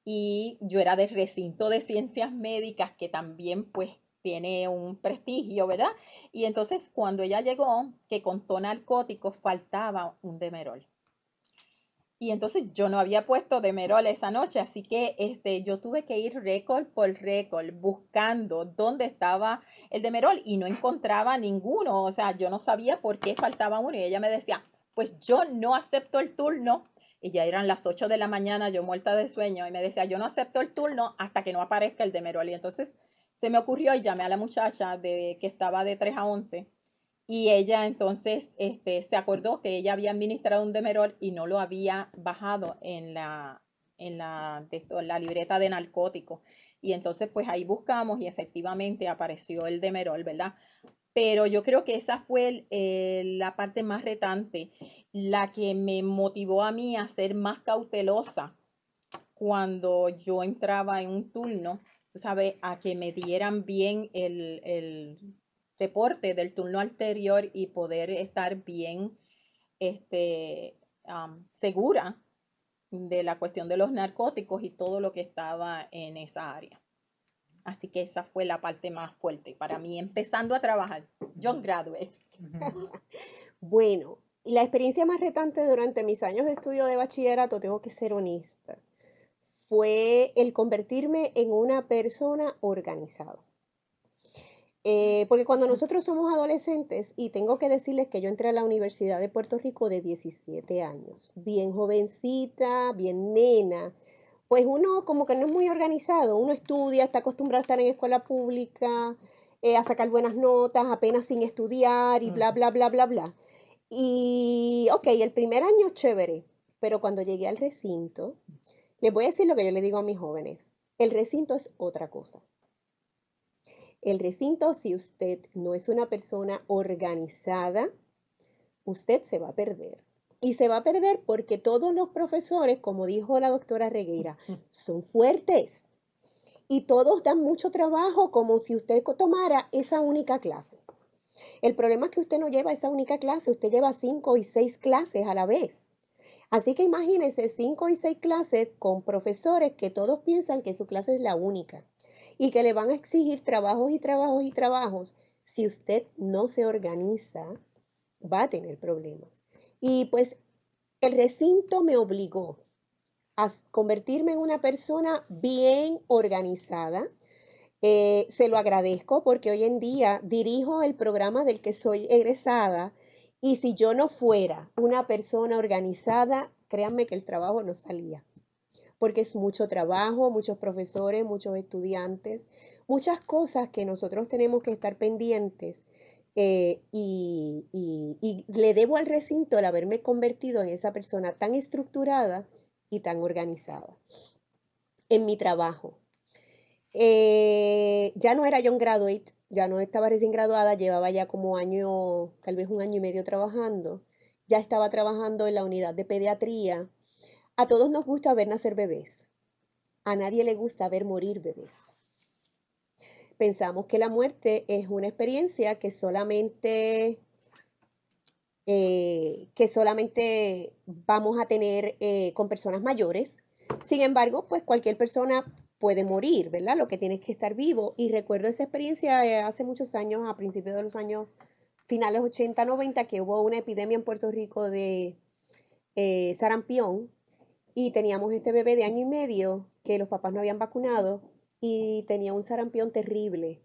y yo era del recinto de ciencias médicas que también pues tiene un prestigio, ¿verdad? Y entonces cuando ella llegó, que contó narcóticos, faltaba un demerol. Y entonces yo no había puesto demerol esa noche, así que yo tuve que ir récord por récord buscando dónde estaba el demerol y no encontraba ninguno, o sea, yo no sabía por qué faltaba uno y ella me decía, pues yo no acepto el turno, y ya eran las 8 de la mañana, yo muerta de sueño, y me decía, yo no acepto el turno hasta que no aparezca el demerol, y entonces se me ocurrió y llamé a la muchacha que estaba de 3 a 11 y ella entonces se acordó que ella había administrado un demerol y no lo había bajado en la libreta de narcóticos. Y entonces pues ahí buscamos y efectivamente apareció el demerol, ¿verdad? Pero yo creo que esa fue la parte más retante, la que me motivó a mí a ser más cautelosa cuando yo entraba en un turno, tú sabes, a que me dieran bien el reporte del turno anterior y poder estar bien segura de la cuestión de los narcóticos y todo lo que estaba en esa área. Así que esa fue la parte más fuerte para mí, empezando a trabajar. Yo gradué. Bueno, la experiencia más retante durante mis años de estudio de bachillerato, tengo que ser honesta, fue el convertirme en una persona organizada. Porque cuando nosotros somos adolescentes, y tengo que decirles que yo entré a la Universidad de Puerto Rico de 17 años, bien jovencita, bien nena, pues uno como que no es muy organizado, uno estudia, está acostumbrado a estar en escuela pública, a sacar buenas notas, apenas sin estudiar y bla, bla, bla, bla, bla. Y, ok, el primer año chévere, pero cuando llegué al recinto, les voy a decir lo que yo le digo a mis jóvenes, el recinto es otra cosa. El recinto, si usted no es una persona organizada, usted se va a perder. Y se va a perder porque todos los profesores, como dijo la doctora Regueira, son fuertes. Y todos dan mucho trabajo como si usted tomara esa única clase. El problema es que usted no lleva esa única clase, usted lleva 5 y 6 clases a la vez. Así que imagínense 5 y 6 clases con profesores que todos piensan que su clase es la única y que le van a exigir trabajos y trabajos y trabajos Si usted no se organiza, va a tener problemas. Y pues el recinto me obligó a convertirme en una persona bien organizada. Se lo agradezco porque hoy en día dirijo el programa del que soy egresada y si yo no fuera una persona organizada, créanme que el trabajo no salía, porque es mucho trabajo, muchos profesores, muchos estudiantes, muchas cosas que nosotros tenemos que estar pendientes. Y le debo al recinto el haberme convertido en esa persona tan estructurada y tan organizada en mi trabajo. Ya no era yo un graduate, ya no estaba recién graduada, llevaba ya como año, tal vez un año y medio trabajando. Ya estaba trabajando en la unidad de pediatría. A todos nos gusta ver nacer bebés. A nadie le gusta ver morir bebés. Pensamos que la muerte es una experiencia que solamente vamos a tener con personas mayores. Sin embargo, pues cualquier persona puede morir, ¿verdad? Lo que tiene es que estar vivo. Y recuerdo esa experiencia hace muchos años, a principios de los años finales 80, 90, que hubo una epidemia en Puerto Rico de sarampión y teníamos este bebé de año y medio que los papás no habían vacunado y tenía un sarampión terrible.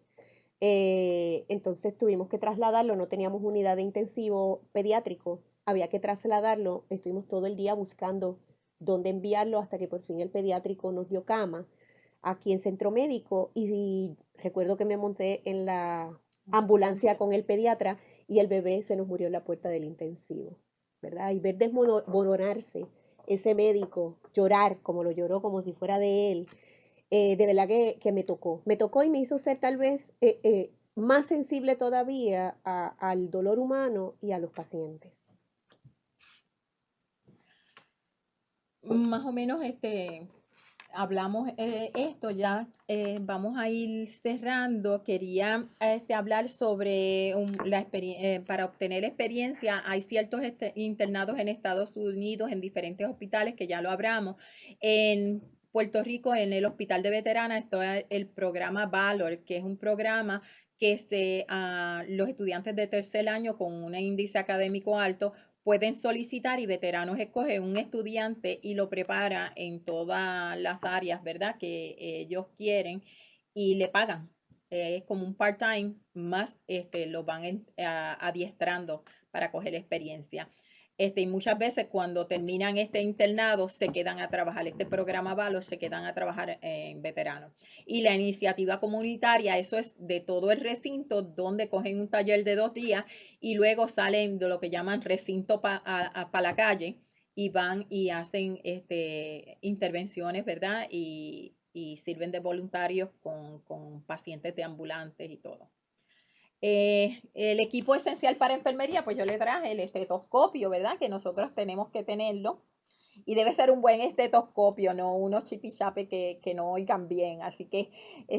Entonces tuvimos que trasladarlo, no teníamos unidad de intensivo pediátrico, había que trasladarlo, estuvimos todo el día buscando dónde enviarlo hasta que por fin el pediátrico nos dio cama aquí en Centro Médico y recuerdo que me monté en la ambulancia con el pediatra y el bebé se nos murió en la puerta del intensivo, ¿verdad? Y ver desmoronarse ese médico, llorar como lo lloró, como si fuera de él, de verdad que me tocó y me hizo ser tal vez más sensible todavía al dolor humano y a los pacientes. Más o menos hablamos esto, ya vamos a ir cerrando. Quería hablar sobre para obtener experiencia. Hay ciertos internados en Estados Unidos, en diferentes hospitales, que ya lo hablamos. En Puerto Rico, en el Hospital de Veteranas, está el programa Valor, que es un programa que los estudiantes de tercer año con un índice académico alto pueden solicitar y Veteranos escoge un estudiante y lo prepara en todas las áreas, ¿verdad?, que ellos quieren y le pagan. Es como un part-time, más lo van adiestrando para coger experiencia. Y muchas veces cuando terminan este internado se quedan a trabajar, este programa Valor se quedan a trabajar en Veteranos. Y la iniciativa comunitaria, eso es de todo el recinto, donde cogen un taller de 2 días y luego salen de lo que llaman recinto para la calle y van y hacen intervenciones, ¿verdad? Y sirven de voluntarios con pacientes de ambulantes y todo. El equipo esencial para enfermería, pues yo le traje el estetoscopio, ¿verdad? Que nosotros tenemos que tenerlo. Y debe ser un buen estetoscopio, no unos chipichapes que no oigan bien. Así que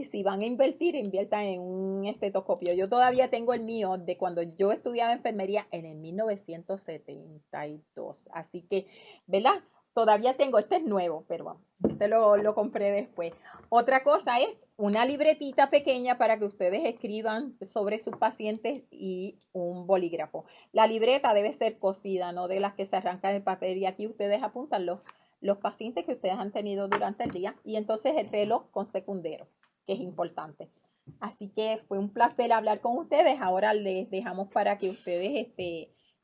si van a invertir, inviertan en un estetoscopio. Yo todavía tengo el mío de cuando yo estudiaba enfermería en el 1972. Así que, ¿verdad? Todavía tengo, este es nuevo, pero lo compré después. Otra cosa es una libretita pequeña para que ustedes escriban sobre sus pacientes y un bolígrafo. La libreta debe ser cosida, no de las que se arrancan el papel. Y aquí ustedes apuntan los pacientes que ustedes han tenido durante el día. Y entonces el reloj con secundero, que es importante. Así que fue un placer hablar con ustedes. Ahora les dejamos para que ustedes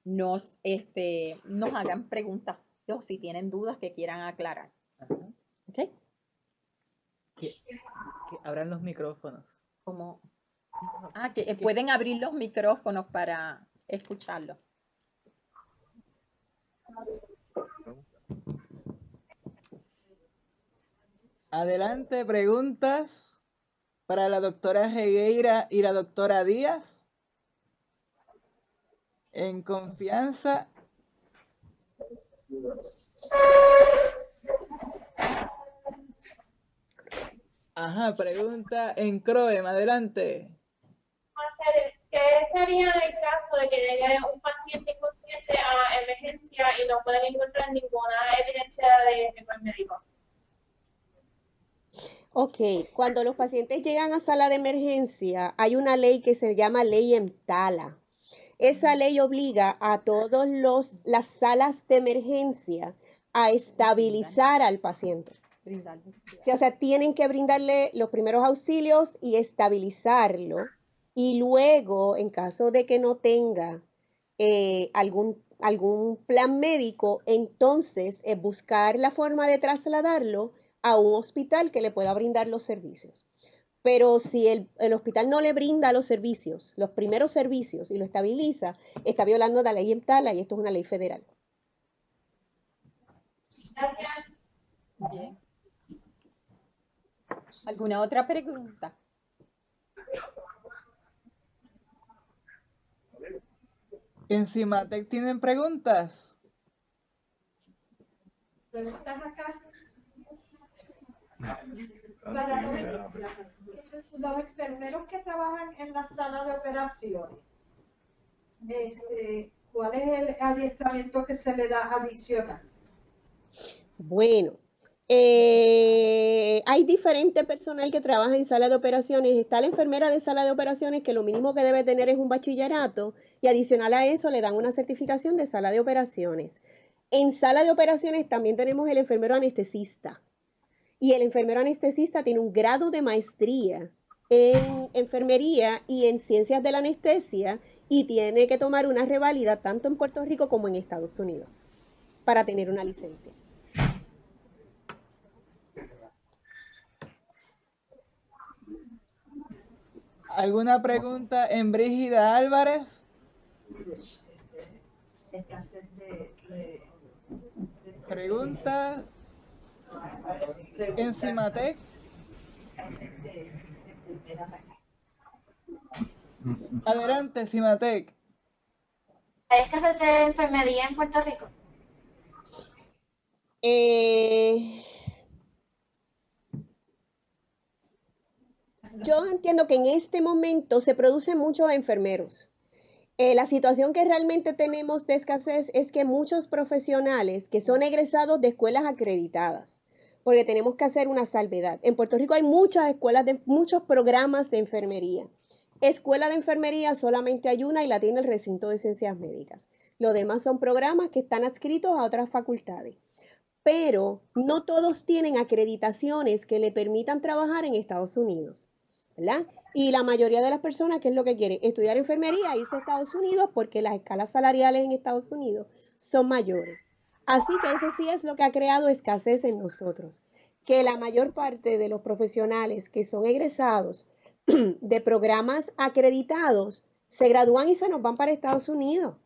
nos hagan preguntas o si tienen dudas que quieran aclarar. ¿Ok? Que abran los micrófonos. Como, que pueden abrir los micrófonos para escucharlo. Adelante, preguntas para la doctora Regueira y la doctora Díaz. En confianza. Ajá, pregunta en CROEM, adelante. ¿Qué sería el caso de que llegue un paciente inconsciente a emergencia y no pueden encontrar ninguna evidencia de récord médico? Ok, cuando los pacientes llegan a sala de emergencia, hay una ley que se llama ley EMTALA. Esa ley obliga a todas las salas de emergencia a estabilizar al paciente. O sea, tienen que brindarle los primeros auxilios y estabilizarlo. Y luego, en caso de que no tenga algún plan médico, entonces buscar la forma de trasladarlo a un hospital que le pueda brindar los servicios. Pero si el hospital no le brinda los servicios, los primeros servicios, y lo estabiliza, está violando la ley EMTALA y esto es una ley federal. Gracias. Bien. ¿Alguna otra pregunta? ¿En Cimatec tienen preguntas? ¿Preguntas acá? Para los enfermeros que trabajan en la sala de operaciones, ¿cuál es el adiestramiento que se le da adicional? Bueno, hay diferente personal que trabaja en sala de operaciones. Está la enfermera de sala de operaciones que lo mínimo que debe tener es un bachillerato y adicional a eso le dan una certificación de sala de operaciones. En sala de operaciones también tenemos el enfermero anestesista y el enfermero anestesista tiene un grado de maestría en enfermería y en ciencias de la anestesia y tiene que tomar una reválida tanto en Puerto Rico como en Estados Unidos para tener una licencia. ¿Alguna pregunta en Brígida Álvarez? ¿Preguntas en Cimatec? Adelante, Cimatec. ¿Hay escasez de enfermería en Puerto Rico? Yo entiendo que en este momento se producen muchos enfermeros. La situación que realmente tenemos de escasez es que muchos profesionales que son egresados de escuelas acreditadas, porque tenemos que hacer una salvedad. En Puerto Rico hay muchas escuelas, muchos programas de enfermería. Escuela de enfermería solamente hay una y la tiene el recinto de ciencias médicas. Los demás son programas que están adscritos a otras facultades. Pero no todos tienen acreditaciones que le permitan trabajar en Estados Unidos, ¿verdad? Y la mayoría de las personas, ¿qué es lo que quieren? Estudiar enfermería, irse a Estados Unidos porque las escalas salariales en Estados Unidos son mayores. Así que eso sí es lo que ha creado escasez en nosotros, que la mayor parte de los profesionales que son egresados de programas acreditados se gradúan y se nos van para Estados Unidos.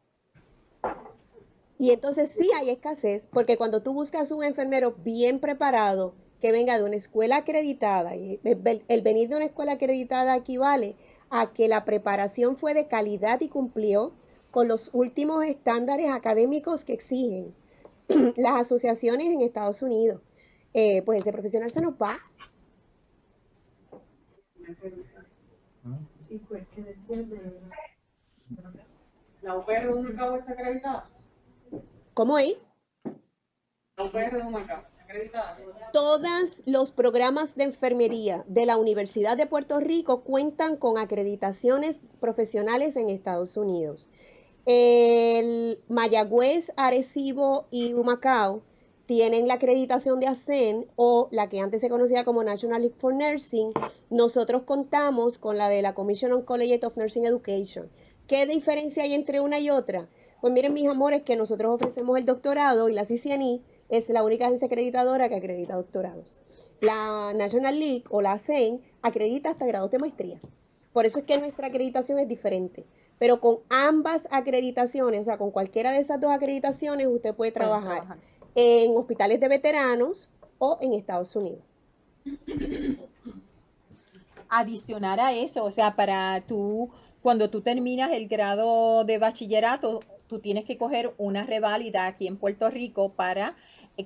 Y entonces sí hay escasez, porque cuando tú buscas un enfermero bien preparado, que venga de una escuela acreditada, y el venir de una escuela acreditada equivale a que la preparación fue de calidad y cumplió con los últimos estándares académicos que exigen las asociaciones en Estados Unidos. Pues ese profesional se nos va. ¿Y pues qué decir de ¿La UPR de Humacao está acreditada? ¿Cómo es? ¿La UPR de Humacao está acreditada? Todos los programas de enfermería de la Universidad de Puerto Rico cuentan con acreditaciones profesionales en Estados Unidos. El Mayagüez, Arecibo y Humacao tienen la acreditación de ASCEN o la que antes se conocía como National League for Nursing. Nosotros contamos con la de la Commission on Collegiate of Nursing Education. ¿Qué diferencia hay entre una y otra? Pues miren, mis amores, que nosotros ofrecemos el doctorado y la CCNE es la única agencia acreditadora que acredita doctorados. La National League o la ASCEN acredita hasta grados de maestría. Por eso es que nuestra acreditación es diferente. Pero con ambas acreditaciones, o sea, con cualquiera de esas dos acreditaciones, usted puede trabajar en hospitales de veteranos o en Estados Unidos. Adicionar a eso, o sea, cuando tú terminas el grado de bachillerato, tú tienes que coger una reválida aquí en Puerto Rico para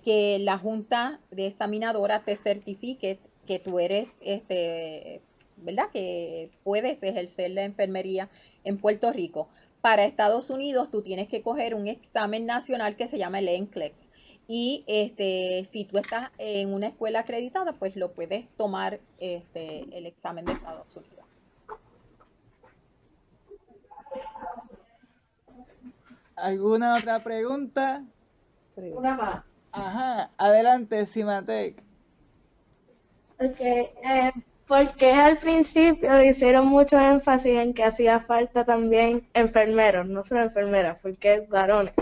que la Junta de Examinadora te certifique que tú eres, ¿verdad? Que puedes ejercer la enfermería en Puerto Rico. Para Estados Unidos, tú tienes que coger un examen nacional que se llama el NCLEX. Y si tú estás en una escuela acreditada, pues lo puedes tomar el examen de Estados Unidos. ¿Alguna otra pregunta? Una más. Ajá, adelante, Simatec. Okay, porque al principio hicieron mucho énfasis en que hacía falta también enfermeros, no solo enfermeras, porque varones.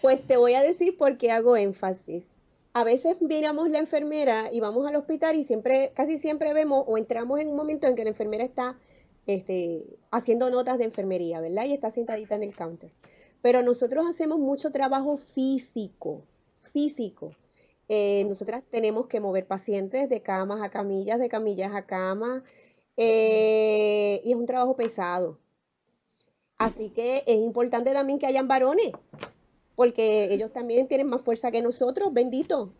Pues te voy a decir por qué hago énfasis. A veces miramos la enfermera y vamos al hospital y casi siempre vemos o entramos en un momento en que la enfermera está haciendo notas de enfermería, ¿verdad? Y está sentadita en el counter. Pero nosotros hacemos mucho trabajo físico. Nosotras tenemos que mover pacientes de camas a camillas, de camillas a camas, y es un trabajo pesado. Así que es importante también que hayan varones, porque ellos también tienen más fuerza que nosotros, bendito.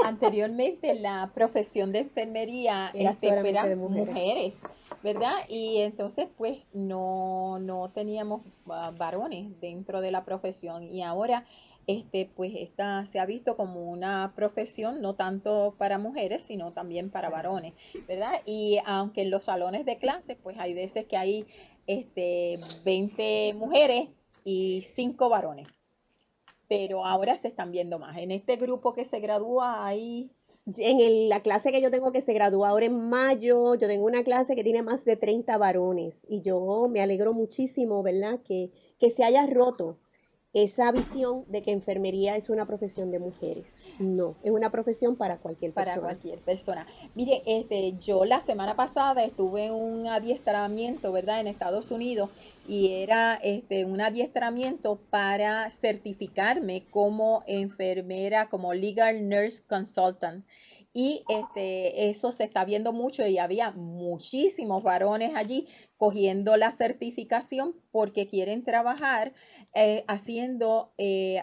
Anteriormente la profesión de enfermería Era solamente eran de mujeres, ¿verdad? Y entonces pues no teníamos varones dentro de la profesión y ahora pues esta se ha visto como una profesión no tanto para mujeres sino también para varones, ¿verdad? Y aunque en los salones de clase pues hay veces que hay 20 mujeres y 5 varones, pero ahora se están viendo más. En este grupo que se gradúa hay... En la clase que yo tengo que se gradúa ahora en mayo, yo tengo una clase que tiene más de 30 varones y yo me alegro muchísimo, ¿verdad? Que se haya roto esa visión de que enfermería es una profesión de mujeres. No, es una profesión para cualquier persona. Para cualquier persona. Mire, yo la semana pasada estuve en un adiestramiento, ¿verdad? En Estados Unidos y era un adiestramiento para certificarme como enfermera, como Legal Nurse Consultant. Y eso se está viendo mucho y había muchísimos varones allí cogiendo la certificación porque quieren trabajar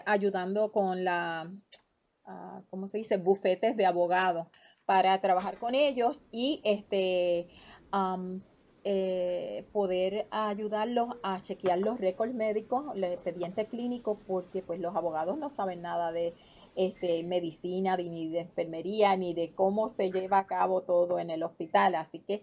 ayudando con ¿cómo se dice? Bufetes de abogados para trabajar con ellos y poder ayudarlos a chequear los récords médicos, el expediente clínico, porque pues los abogados no saben nada de medicina, ni de enfermería, ni de cómo se lleva a cabo todo en el hospital. Así que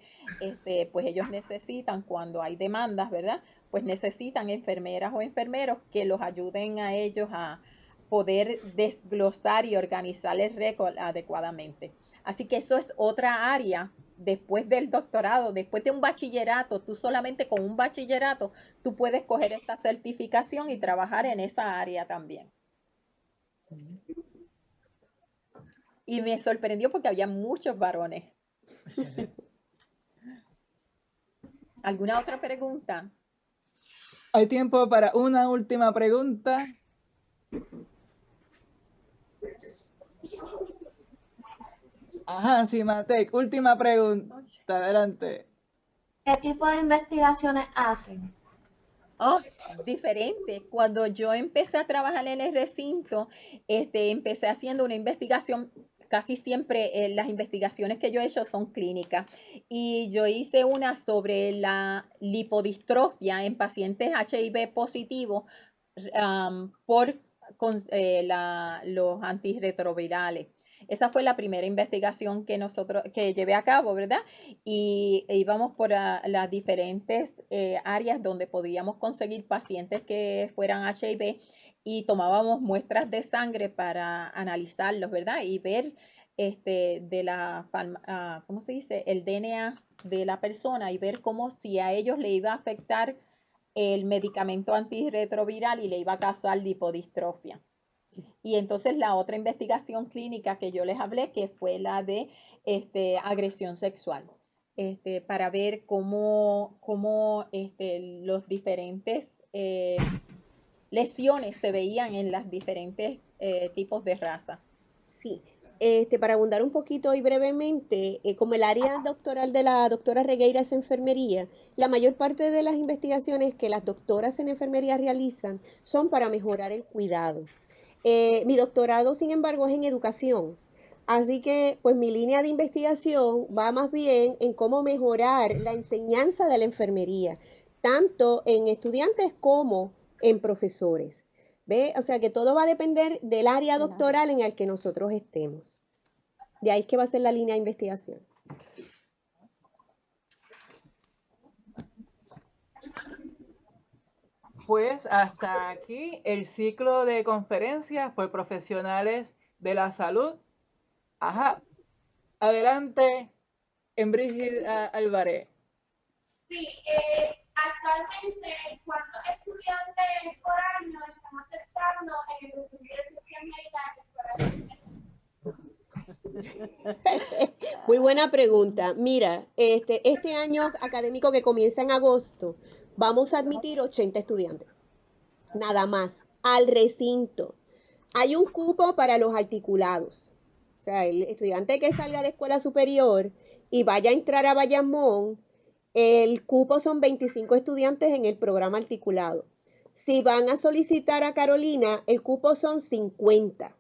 pues ellos necesitan, cuando hay demandas, ¿verdad? Pues necesitan enfermeras o enfermeros que los ayuden a ellos a poder desglosar y organizar el récord adecuadamente. Así que eso es otra área después del doctorado, después de un bachillerato, tú solamente con un bachillerato, tú puedes coger esta certificación y trabajar en esa área también. Y me sorprendió porque había muchos varones. ¿Alguna otra pregunta? Hay tiempo para una última pregunta. Ajá, Simatec, última pregunta, adelante. ¿Qué tipo de investigaciones hacen? Oh, diferente. Cuando yo empecé a trabajar en el recinto, empecé haciendo una investigación. Casi siempre las investigaciones que yo he hecho son clínicas y yo hice una sobre la lipodistrofia en pacientes HIV positivos por los antirretrovirales. Esa fue la primera investigación que llevé a cabo, ¿verdad? Y íbamos por las diferentes áreas donde podíamos conseguir pacientes que fueran HIV y tomábamos muestras de sangre para analizarlos, ¿verdad? Y ver ¿cómo se dice? El DNA de la persona y ver cómo si a ellos le iba a afectar el medicamento antirretroviral y le iba a causar lipodistrofia. Y entonces la otra investigación clínica que yo les hablé, que fue la de agresión sexual, para ver cómo los diferentes lesiones se veían en las diferentes tipos de raza. Sí, para abundar un poquito y brevemente, como el área doctoral de la doctora Regueira es enfermería, la mayor parte de las investigaciones que las doctoras en enfermería realizan son para mejorar el cuidado. Mi doctorado, sin embargo, es en educación. Así que, pues mi línea de investigación va más bien en cómo mejorar la enseñanza de la enfermería, tanto en estudiantes como en profesores. ¿Ve? O sea que todo va a depender del área doctoral en el que nosotros estemos. De ahí es que va a ser la línea de investigación. Pues hasta aquí el ciclo de conferencias por profesionales de la salud. Ajá. Adelante, Brígida Álvarez. Sí, actualmente, ¿cuántos estudiantes por año están aceptando en el recibir ciencias médicas? Muy buena pregunta. Mira, este año académico que comienza en agosto, vamos a admitir 80 estudiantes, nada más, al recinto. Hay un cupo para los articulados. O sea, el estudiante que salga de escuela superior y vaya a entrar a Bayamón, el cupo son 25 estudiantes en el programa articulado. Si van a solicitar a Carolina, el cupo son 50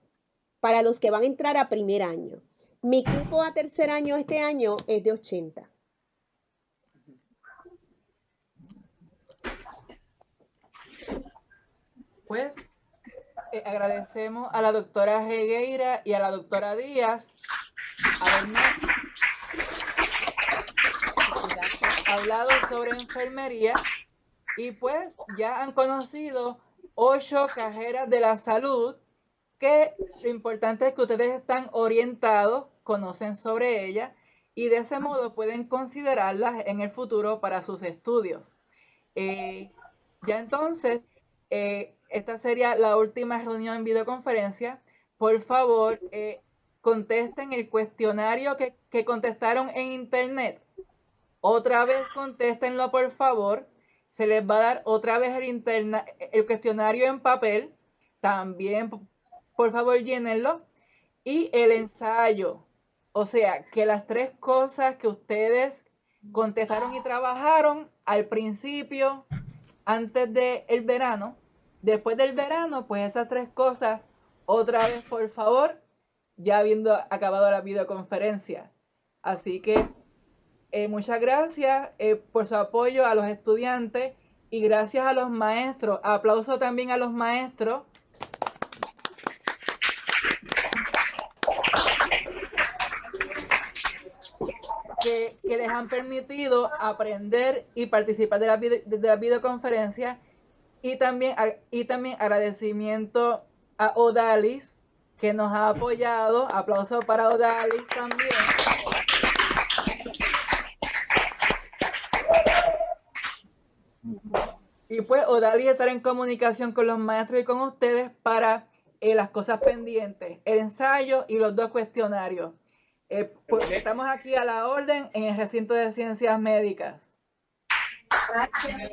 para los que van a entrar a primer año. Mi cupo a tercer año este año es de 80. Pues agradecemos a la doctora Regueira y a la doctora Díaz habernos hablado sobre enfermería y pues ya han conocido 8 carreras de la salud que lo importante es que ustedes están orientados, conocen sobre ellas y de ese modo pueden considerarlas en el futuro para sus estudios. Ya entonces, esta sería la última reunión en videoconferencia. Por favor, contesten el cuestionario que contestaron en internet. Otra vez contéstenlo, por favor. Se les va a dar otra vez el cuestionario en papel. También, por favor, llénenlo. Y el ensayo. O sea, que las 3 cosas que ustedes contestaron y trabajaron al principio, antes del verano, después del verano, pues esas 3 cosas, otra vez, por favor, ya habiendo acabado la videoconferencia. Así que muchas gracias por su apoyo a los estudiantes y gracias a los maestros. Aplauso también a los maestros. Que les han permitido aprender y participar de la videoconferencia y también agradecimiento a Odalis que nos ha apoyado. Aplauso para Odalis también. Y pues Odalis estará en comunicación con los maestros y con ustedes para las cosas pendientes, el ensayo y los 2 cuestionarios. Porque estamos aquí a la orden en el recinto de ciencias médicas. Gracias.